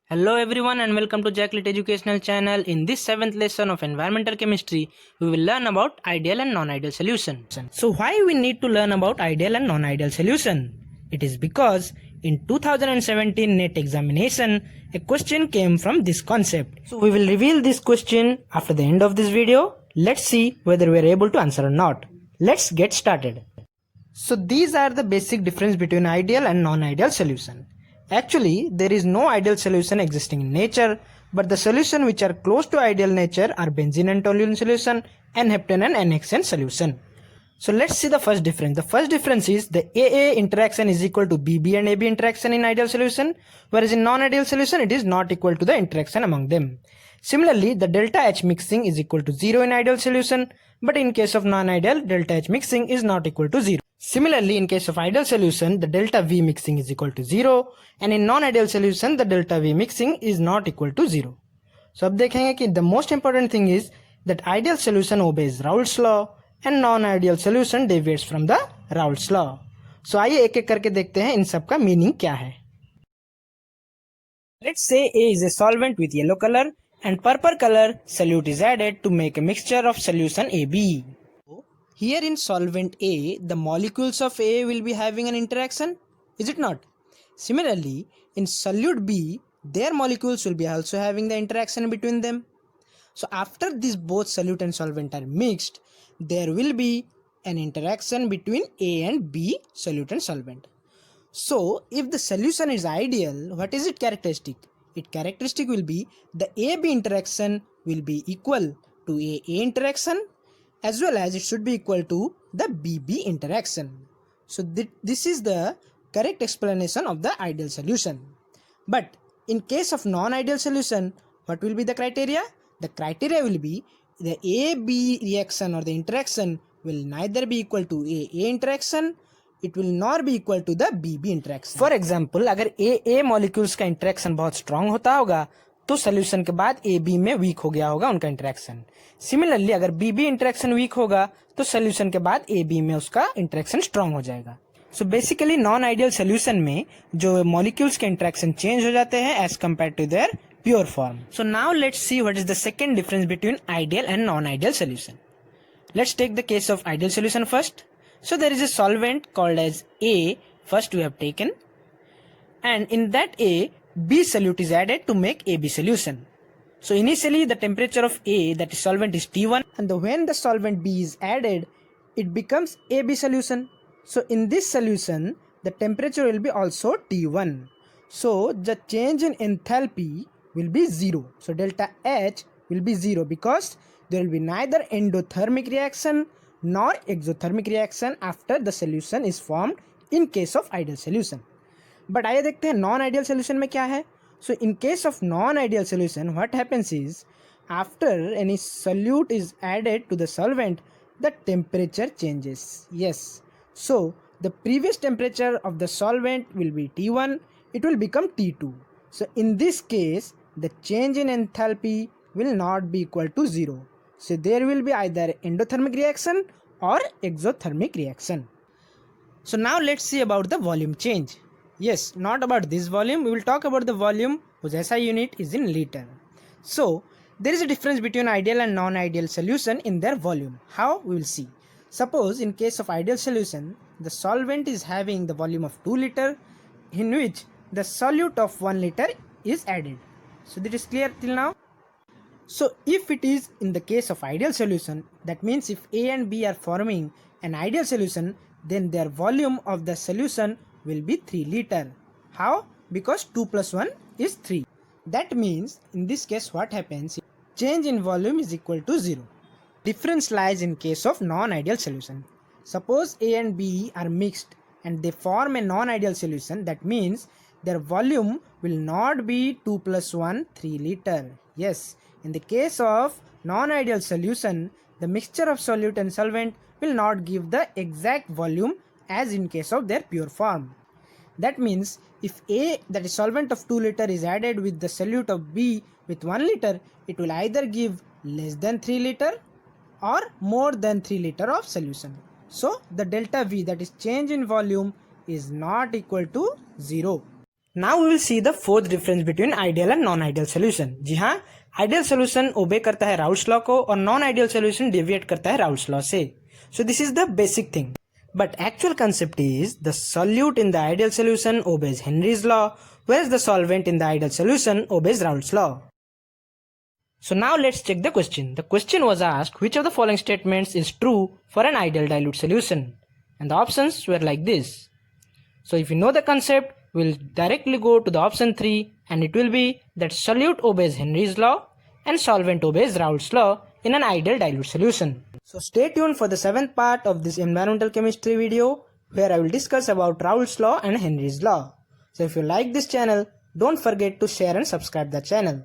Hello everyone and welcome to Jacklit Educational Channel. In this 7th lesson of environmental chemistry, we will learn about ideal and non-ideal solution. So why we need to learn about ideal and non-ideal solution? It is because in 2017 NET examination, a question came from this concept. So we will reveal this question after the end of this video. Let's see whether we are able to answer or not. Let's get started. So these are the basic difference between ideal and non-ideal solution. Actually, there is no ideal solution existing in nature, but the solution which are close to ideal nature are benzene and toluene solution, n-heptane and n-hexane solution. So let's see the first difference. The first difference is the AA interaction is equal to BB and AB interaction in ideal solution, whereas in non-ideal solution it is not equal to the interaction among them. Similarly, the delta H mixing is equal to 0 in ideal solution, but in case of non-ideal, delta H mixing is not equal to 0. Similarly, in case of ideal solution, the delta V mixing is equal to 0, and in non-ideal solution, the delta V mixing is not equal to 0. So अब देखेंगे कि the most important thing is that ideal solution obeys Raoult's law and non-ideal solution deviates from the Raoult's law. So आइए एक एक करके देखते हैं इन सब का मीनिंग क्या है. Let's say A is a solvent with yellow color and purple color solute is added to make a mixture of solution AB. Here in solvent A, the molecules of A will be having an interaction, is it not? Similarly, in solute B, their molecules will be also having the interaction between them. So after these both solute and solvent are mixed, there will be an interaction between A and B solute and solvent. So if the solution is ideal, what is its characteristic? Its characteristic will be the AB interaction will be equal to AA interaction, as well as it should be equal to the BB interaction. So this is the correct explanation of the ideal solution. But in case of non-ideal solution, what will be the criteria? The criteria will be the AB reaction or the interaction will neither be equal to AA interaction, it will not be equal to the BB interaction. For example, अगर AA molecules का interaction बहुत strong होता होगा तो solution के बाद AB में week हो गया होगा उनका इंटरेक्शन. सिमिलरली अगर BB इंटरेक्शन वीक होगा तो सोल्यूशन के बाद AB में उसका इंटरेक्शन स्ट्रांग हो जाएगा. So basically non ideal solution में जो मॉलिक्यूल्स के इंटरेक्शन चेंज हो जाते हैं as compare to their pure form. So now let's see what is the second difference between ideal and non ideal solution. Let's take the case of ideal solution first. So there is a solvent called as A, first we have taken, and in that A, B solute is added to make AB solution. So initially the temperature of A, that is solvent, is T1, and when the solvent B is added, it becomes AB solution. So in this solution, the temperature will be also T1. So the change in enthalpy will be 0. So delta H will be 0 because there will be neither endothermic reaction nor exothermic reaction after the solution is formed in case of ideal solution. But आइए देखते हैं non ideal solution में क्या है. So in case of non ideal solution what happens is after any solute is added to the solvent the temperature changes. Yes, so the previous temperature of the solvent will be T1, it will become T2. So in this case the change in enthalpy will not be equal to 0. So there will be either endothermic reaction or exothermic reaction. So now let's see about the volume change. Yes, not about this volume, we will talk about the volume whose SI unit is in liter. So there is a difference between ideal and non-ideal solution in their volume. How? We will see. Suppose in case of ideal solution, the solvent is having the volume of 2 liter in which the solute of 1 liter is added. So that is clear till now. So if it is in the case of ideal solution, that means if A and B are forming an ideal solution, then their volume of the solution will be 3 liter. How? Because 2 plus 1 is 3. That means in this case what happens? Change in volume is equal to 0. Difference lies in case of non-ideal solution. Suppose A and B are mixed and they form a non-ideal solution. That means their volume will not be 2 plus 1 3 liter. Yes, in the case of non-ideal solution, the mixture of solute and solvent will not give the exact volume as in case of their pure form. That means if A, that is solvent of 2 liter, is added with the solute of B with 1 liter, it will either give less than 3 liter or more than 3 liter of solution. So the delta V, that is change in volume, is not equal to 0. Now we will see the fourth difference between ideal and non-ideal solution. जी हाँ, ideal solution obey करता है Raoult's law को और non-ideal solution deviate करता है Raoult's law से. So this is the basic thing. But actual concept is the solute in the ideal solution obeys Henry's law, whereas the solvent in the ideal solution obeys Raoult's law. So now let's check the question. The question was asked which of the following statements is true for an ideal dilute solution, and the options were like this. So if you know the concept, we'll directly go to the option 3, and it will be that solute obeys Henry's law and solvent obeys Raoult's law in an ideal dilute solution. So stay tuned for the 7th part of this environmental chemistry video, where I will discuss about Raoult's law and Henry's law. So if you like this channel, don't forget to share and subscribe the channel.